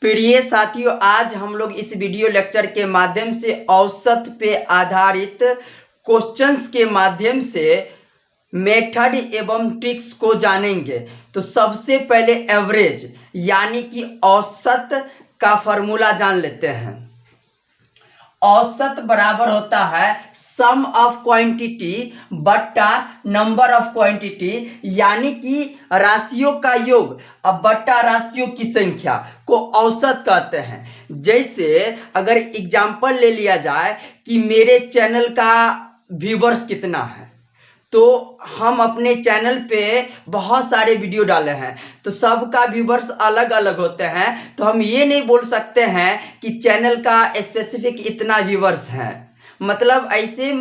प्रिय साथियों, आज हम लोग इस वीडियो लेक्चर के माध्यम से औसत पे आधारित क्वेश्चंस के माध्यम से मेथड एवं ट्रिक्स को जानेंगे। तो सबसे पहले एवरेज यानी कि औसत का फॉर्मूला जान लेते हैं। औसत बराबर होता है सम ऑफ क्वांटिटी बट्टा नंबर ऑफ क्वांटिटी, यानी कि राशियों का योग अब बट्टा राशियों की संख्या को औसत कहते हैं। जैसे अगर एग्जांपल ले लिया जाए कि मेरे चैनल का व्यूवर्स कितना है, तो हम अपने चैनल पे बहुत सारे वीडियो डाले हैं, तो सबका व्यूवर्स अलग अलग होते हैं। तो हम ये नहीं बोल सकते हैं कि चैनल का स्पेसिफिक इतना व्यूवर्स हैं, मतलब ऐसे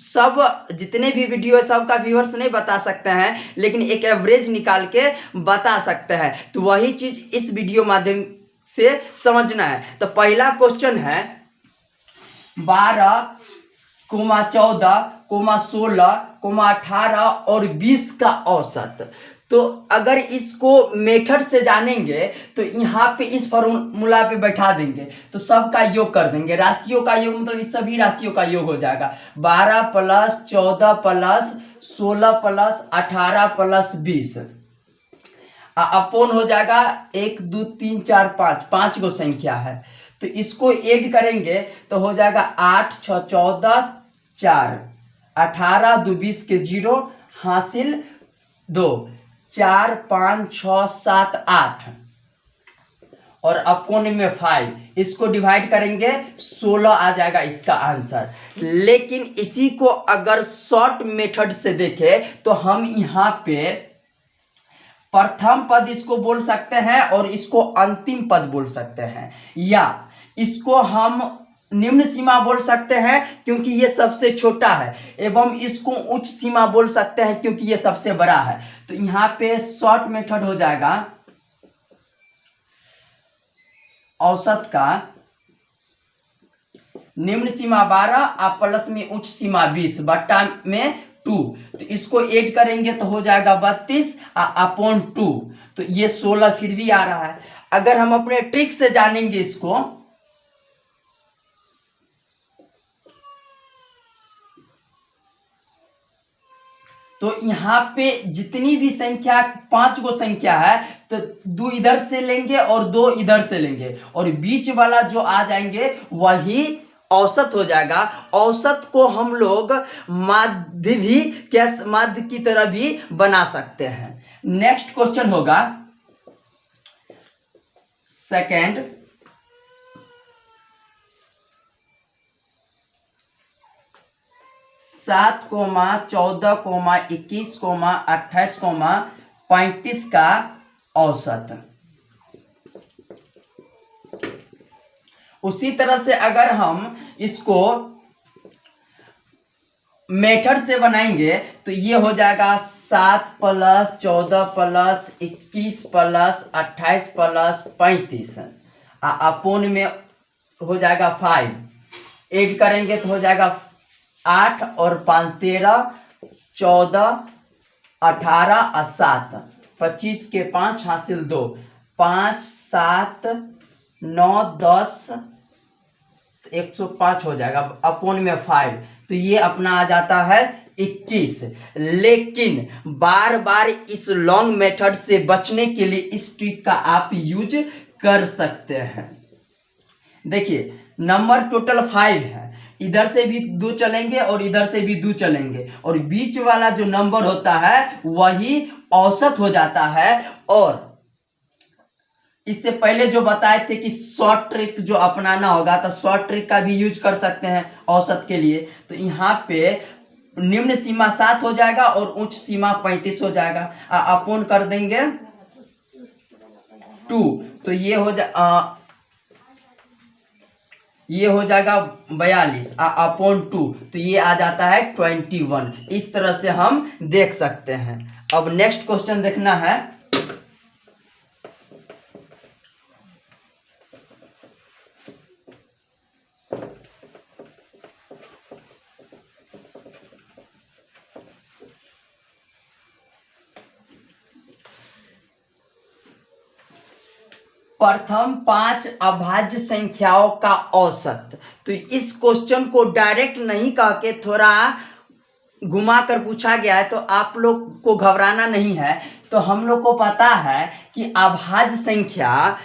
सब जितने भी वीडियो है सबका व्यूवर्स नहीं बता सकते हैं, लेकिन एक एवरेज निकाल के बता सकते हैं। तो वही चीज इस वीडियो माध्यम से समझना है। तो पहला क्वेश्चन है 12, 14, 16, 18 और 20 का औसत। तो अगर इसको मेथड से जानेंगे तो यहाँ पे इस फॉर्मूला पे बैठा देंगे, तो सबका योग कर देंगे। राशियों का योग मतलब इस सभी राशियों का योग हो जाएगा 12 plus 14 plus 16 plus 18 plus 20 upon हो जाएगा 1 2 3 4 5, 5 गो संख्या है। तो इसको ऐड करेंगे तो हो जाएगा 8 6 14 4, 18 2 20 के 0 हासिल 2, 4 5 6 7 8 और अपोन में 5, इसको डिवाइड करेंगे 16 आ जाएगा इसका आंसर। लेकिन इसी को अगर शॉर्ट मेथड से देखें तो हम यहाँ पे प्रथम पद इसको बोल सकते हैं और इसको अंतिम पद बोल सकते हैं, या इसको हम निम्न सीमा बोल सकते हैं क्योंकि ये सबसे छोटा है, एवं इसको उच्च सीमा बोल सकते हैं क्योंकि ये सबसे बड़ा है। तो यहाँ पे शॉर्ट मेथड हो जाएगा औसत का निम्न सीमा 12 और प्लस में उच्च सीमा 20 बट्टा में 2। तो इसको ऐड करेंगे तो हो जाएगा 32 अपॉन 2। तो ये 16 फिर भी आ रहा है। अगर हम अपने ट्रिक से जानेंगे इसको, तो यहाँ पे जितनी भी संख्या 5 गो संख्या है तो 2 इधर से लेंगे और 2 इधर से लेंगे, और बीच वाला जो आ जाएंगे वही औसत हो जाएगा। औसत को हम लोग माध्य की तरह भी बना सकते हैं। नेक्स्ट क्वेश्चन होगा सेकंड, 7, 14, 21, 28, 35 का औसत। उसी तरह से अगर हम इसको मेथड से बनाएंगे तो ये हो जाएगा 7 plus 14 plus 21 plus 28 plus 35 upon में हो जाएगा 5, ऐड करेंगे तो हो जाएगा 8 और 5 13, 14 18 और 7 25 के 5 हासिल 2, 5 7 9 10 105 हो जाएगा अपोन में 5। तो ये अपना आ जाता है 21। लेकिन बार बार इस लॉन्ग मेथड से बचने के लिए इस ट्रिक का आप यूज कर सकते हैं। देखिए नंबर टोटल 5 है, इधर से भी 2 चलेंगे और इधर से भी 2 चलेंगे, और बीच वाला जो नंबर होता है वही औसत हो जाता है। और इससे पहले जो बताए थे कि शॉर्ट ट्रिक जो अपनाना होगा, तो शॉर्ट ट्रिक का भी यूज कर सकते हैं औसत के लिए। तो यहाँ पे निम्न सीमा 7 हो जाएगा और उच्च सीमा 35 हो जाएगा, अपोन कर देंगे 2। तो ये हो जाएगा 42 अपॉन 2। तो ये आ जाता है 21। इस तरह से हम देख सकते हैं। अब नेक्स्ट क्वेश्चन देखना है, प्रथम 5 अभाज्य संख्याओं का औसत। तो इस क्वेश्चन को डायरेक्ट नहीं कह के थोड़ा घुमा कर पूछा गया है, तो आप लोग को घबराना नहीं है। तो हम लोग को पता है कि अभाज्य संख्या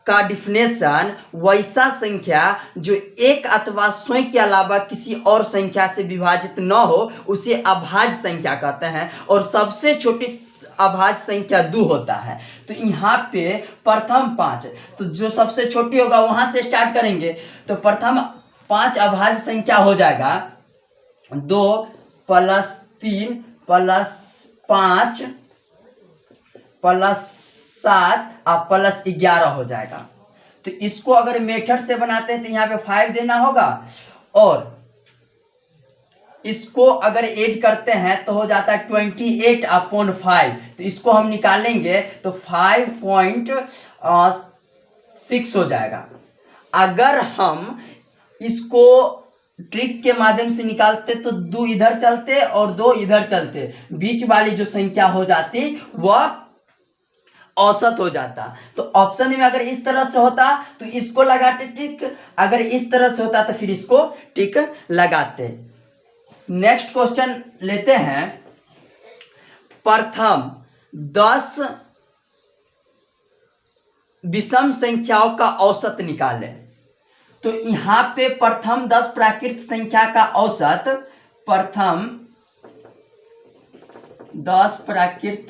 का डिफिनेशन वैसा संख्या जो एक अथवा स्वयं के अलावा किसी और संख्या से विभाजित न हो उसे अभाज्य संख्या कहते हैं, और सबसे छोटी अभाज्य संख्या 2 होता है। तो यहाँ पे प्रथम 5, तो जो सबसे छोटी होगा वहां से स्टार्ट करेंगे। तो प्रथम 5 अभाज्य संख्या हो जाएगा 2 + 3 + 5 + 7 और +11 हो जाएगा। तो इसको अगर मेथड से बनाते हैं तो यहाँ पे 5 देना होगा, और इसको अगर ऐड करते हैं तो हो जाता है 28/5। तो इसको हम निकालेंगे तो 5.6 हो जाएगा। अगर हम इसको ट्रिक के माध्यम से निकालते तो 2 इधर चलते और 2 इधर चलते, बीच वाली जो संख्या हो जाती वह औसत हो जाता। तो ऑप्शन में अगर इस तरह से होता तो इसको लगाते टिक, अगर इस तरह से होता तो फिर इसको टिक लगाते। नेक्स्ट क्वेश्चन लेते हैं। प्रथम 10 विषम संख्याओं का औसत निकालें। तो यहां पे प्रथम 10 प्राकृत संख्या का औसत, प्रथम 10 प्राकृत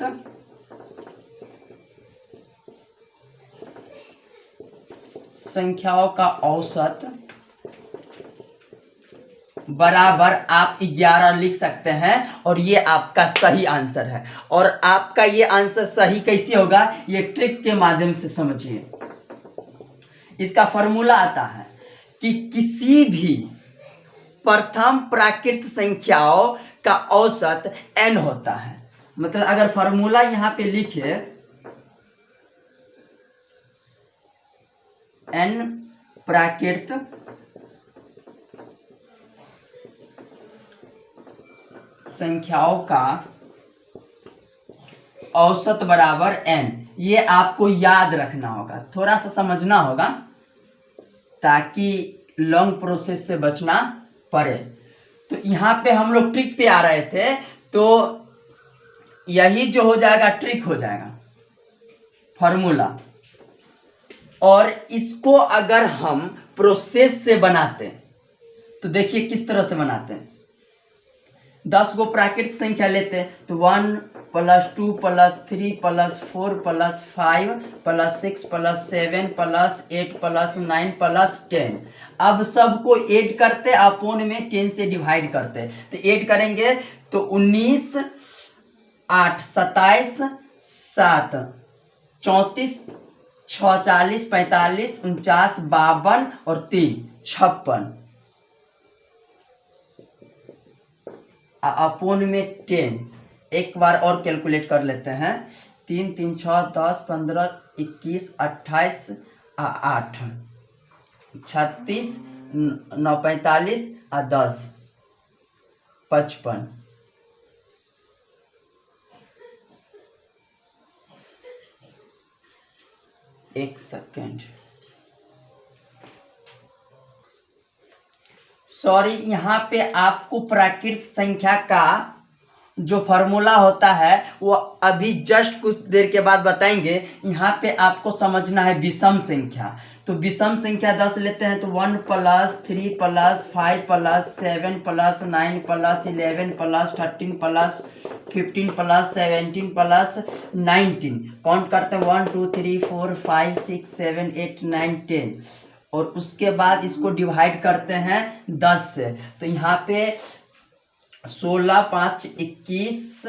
संख्याओं का औसत बराबर आप 11 लिख सकते हैं, और ये आपका सही आंसर है। और आपका ये आंसर सही कैसे होगा, ये ट्रिक के माध्यम से समझिए। इसका फॉर्मूला आता है कि किसी भी प्रथम प्राकृत संख्याओं का औसत n होता है। मतलब अगर फॉर्मूला यहाँ पे लिखे n प्राकृत संख्याओं का औसत बराबर n, ये आपको याद रखना होगा, थोड़ा सा समझना होगा ताकि लॉन्ग प्रोसेस से बचना पड़े। तो यहाँ पे हम लोग ट्रिक पे आ रहे थे, तो यही जो हो जाएगा ट्रिक हो जाएगा फॉर्मूला। और इसको अगर हम प्रोसेस से बनाते तो देखिए किस तरह से बनाते हैं। 10 गो प्राकृत संख्या लेते तो 1 + 2 + 3 + 4 + 5 + 6 + 7 + 8 + 9 + 10। अब सबको ऐड करते, अपोन में 10 से डिवाइड करते। तो ऐड करेंगे तो 19 8 27 7 34 6 40 45 49 52 और 3 56 अपोन में 10। एक बार और कैलकुलेट कर लेते हैं। 3 3 6 10 15 21 28 8 36 9 45 और 10 55। एक सेकेंड, सॉरी, यहाँ पे आपको प्राकृत संख्या का जो फॉर्मूला होता है वो अभी जस्ट कुछ देर के बाद बताएंगे। यहाँ पे आपको समझना है विषम संख्या। तो विषम संख्या 10 लेते हैं तो 1 + 3 + 5 + 7 + 9 + 11 + 13 + 15 + 17 + 19। काउंट करते हैं 1 2 3 4 5 6 7 8 9 10। और उसके बाद इसको डिवाइड करते हैं 10 से। तो यहाँ पे 16 5 21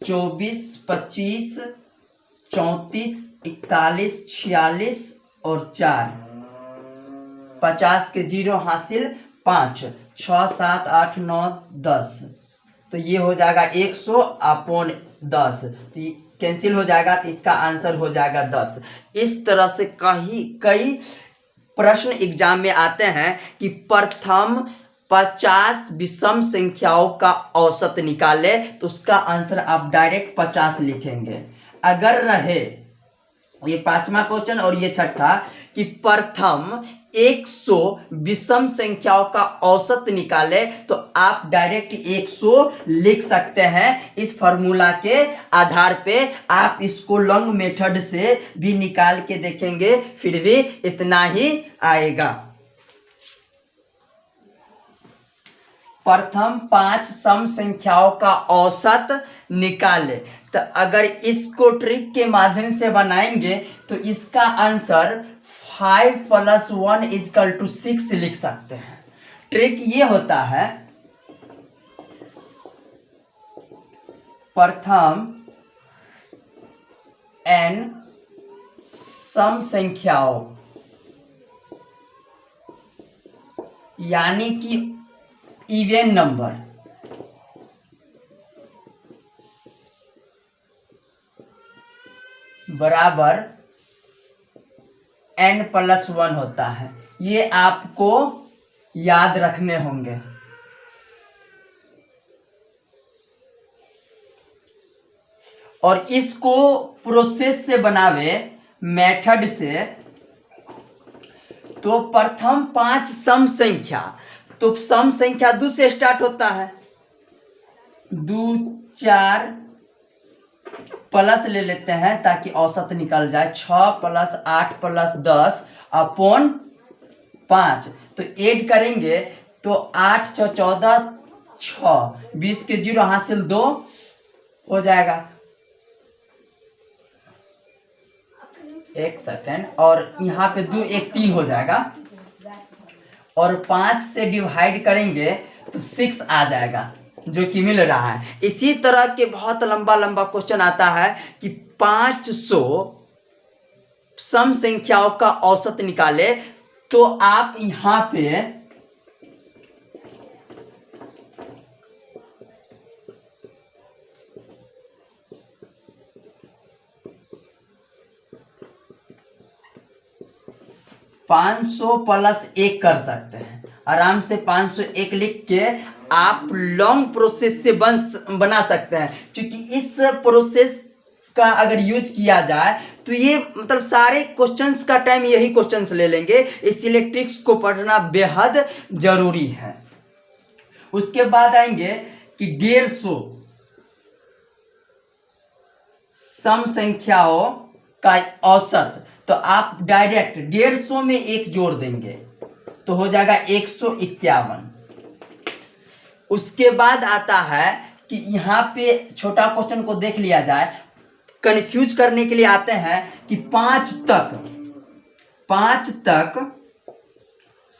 24 25 34 41 46 और 4 50 के 0 हासिल 5 6 7 8 9 10। तो ये हो जाएगा 100/10। तो ये कैंसिल हो जाएगा, तो इसका आंसर हो जाएगा 10। इस तरह से कई प्रश्न एग्जाम में आते हैं कि प्रथम 50 विषम संख्याओं का औसत निकाले, तो उसका आंसर आप डायरेक्ट 50 लिखेंगे। अगर रहे ये पांचवा क्वेश्चन। और ये छठा कि प्रथम 100 विषम संख्याओं का औसत निकाले, तो आप डायरेक्ट 100 लिख सकते हैं इस फॉर्मूला के आधार पे। आप इसको लॉन्ग मेथड से भी निकाल के देखेंगे फिर भी इतना ही आएगा। प्रथम 5 सम संख्याओं का औसत निकाले, तो अगर इसको ट्रिक के माध्यम से बनाएंगे तो इसका आंसर 5 + 1 = 6 लिख सकते हैं। ट्रिक ये होता है, प्रथम n सम संख्याओं यानी कि इवन नंबर बराबर n + 1 होता है। ये आपको याद रखने होंगे। और इसको प्रोसेस से बनावे मेथड से, तो प्रथम 5 सम संख्या, तो सम संख्या 2 से स्टार्ट होता है, 2 4 प्लस ले लेते हैं ताकि औसत निकल जाए, 6 + 8 + 10 अपॉन 5। तो ऐड करेंगे तो 8 × 14 6, 20 के 0 हासिल 2 हो जाएगा। एक सेकेंड, और यहाँ पे 2 1 3 हो जाएगा। और 5 से डिवाइड करेंगे तो 6 आ जाएगा जो कि मिल रहा है। इसी तरह के बहुत लंबा लंबा क्वेश्चन आता है कि 500 सम संख्याओं का औसत निकाले, तो आप यहाँ पे (500 + 1) कर सकते हैं आराम से। 501 लिख के आप लॉन्ग प्रोसेस से बना सकते हैं, क्योंकि इस प्रोसेस का अगर यूज किया जाए तो ये मतलब सारे क्वेश्चंस का टाइम यही क्वेश्चंस ले लेंगे, इसलिए ट्रिक्स को पढ़ना बेहद जरूरी है। उसके बाद आएंगे कि 150 सम संख्याओं का औसत, तो आप डायरेक्ट 150 में 1 जोड़ देंगे तो हो जाएगा 151। उसके बाद आता है कि यहाँ पे छोटा क्वेश्चन को देख लिया जाए, कंफ्यूज करने के लिए आते हैं कि 5 तक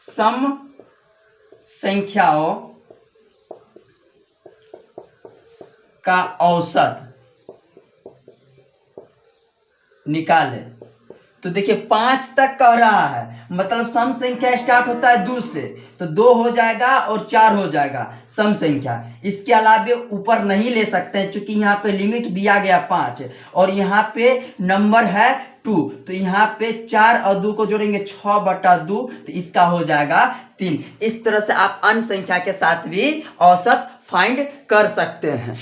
सम संख्याओं का औसत निकाले। तो देखिए 5 तक कह रहा है, मतलब सम संख्या स्टार्ट होता है 2 से, तो 2 हो जाएगा और 4 हो जाएगा सम संख्या। इसके अलावे ऊपर नहीं ले सकते हैं क्योंकि यहाँ पे लिमिट दिया गया 5 और यहाँ पे नंबर है 2, तो यहाँ पे 4 और 2 को जोड़ेंगे 6/2, तो इसका हो जाएगा 3। इस तरह से आप अन्य संख्या के साथ भी औसत फाइंड कर सकते हैं।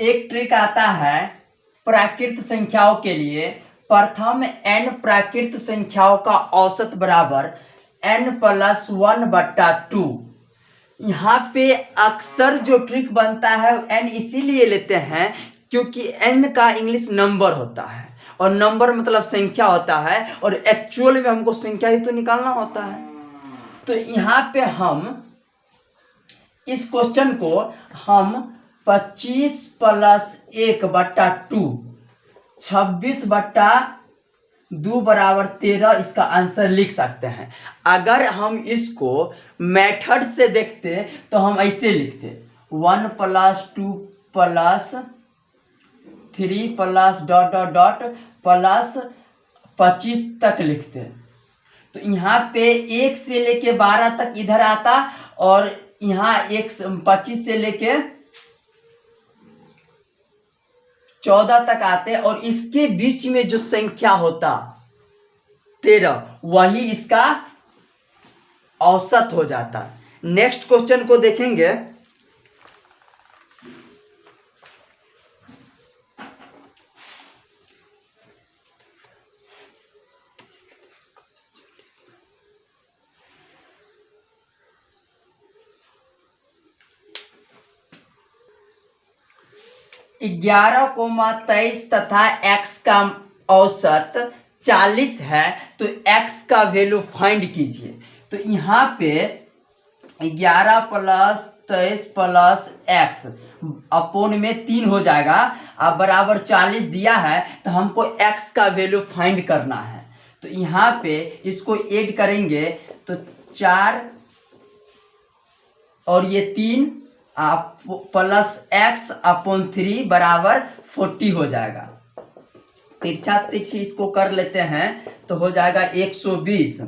एक ट्रिक आता है प्राकृत संख्याओं के लिए, प्रथम n प्राकृत संख्याओं का औसत बराबर n + 1/2। यहाँ पे अक्सर जो ट्रिक बनता है n इसीलिए लेते हैं क्योंकि n का इंग्लिश नंबर होता है और नंबर मतलब संख्या होता है, और एक्चुअल में हमको संख्या ही तो निकालना होता है। तो यहाँ पे हम इस क्वेश्चन को हम 25 + 1/2 26/2 = 13 इसका आंसर लिख सकते हैं। अगर हम इसको मेथड से देखते तो हम ऐसे लिखते 1 + 2 + 3 + ... +25 तक लिखते। तो यहाँ पे 1 से लेके 12 तक इधर आता और यहाँ 25 से लेके 14 तक आते, और इसके बीच में जो संख्या होता 13 वही इसका औसत हो जाता। नेक्स्ट क्वेश्चन को देखेंगे। 11,23 तथा x का औसत 40 है, तो x का वैल्यू फाइंड कीजिए। तो यहाँ पे 11 प्लस 23 प्लस x अपोन में 3 हो जाएगा। अब बराबर 40 दिया है तो हमको x का वैल्यू फाइंड करना है। तो यहाँ पे इसको ऐड करेंगे तो 4 और ये 3 प्लस x अपोन 3 बराबर 40 हो जाएगा। तिरछा तिरछी इसको कर लेते हैं तो हो जाएगा 120।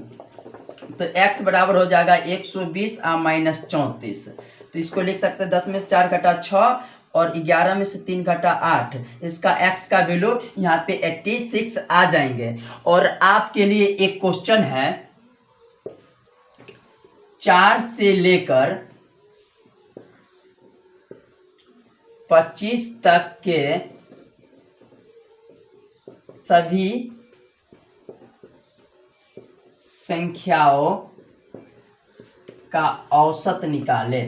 तो x बराबर हो जाएगा 120 माइनस 34। तो इसको लिख सकते हैं 10 में से 4 घटा 6 और 11 में से 3 घटा 8। इसका x का वैल्यू यहाँ पे 86 आ जाएंगे। और आपके लिए एक क्वेश्चन है, 4 से लेकर 25 तक के सभी संख्याओं का औसत निकाले।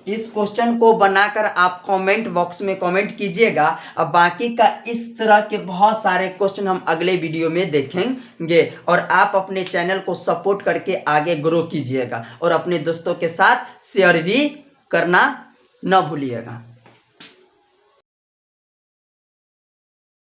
इस क्वेश्चन को बनाकर आप कमेंट बॉक्स में कमेंट कीजिएगा। अब बाकी का इस तरह के बहुत सारे क्वेश्चन हम अगले वीडियो में देखेंगे। और आप अपने चैनल को सपोर्ट करके आगे ग्रो कीजिएगा और अपने दोस्तों के साथ शेयर भी करना न भूलिएगा।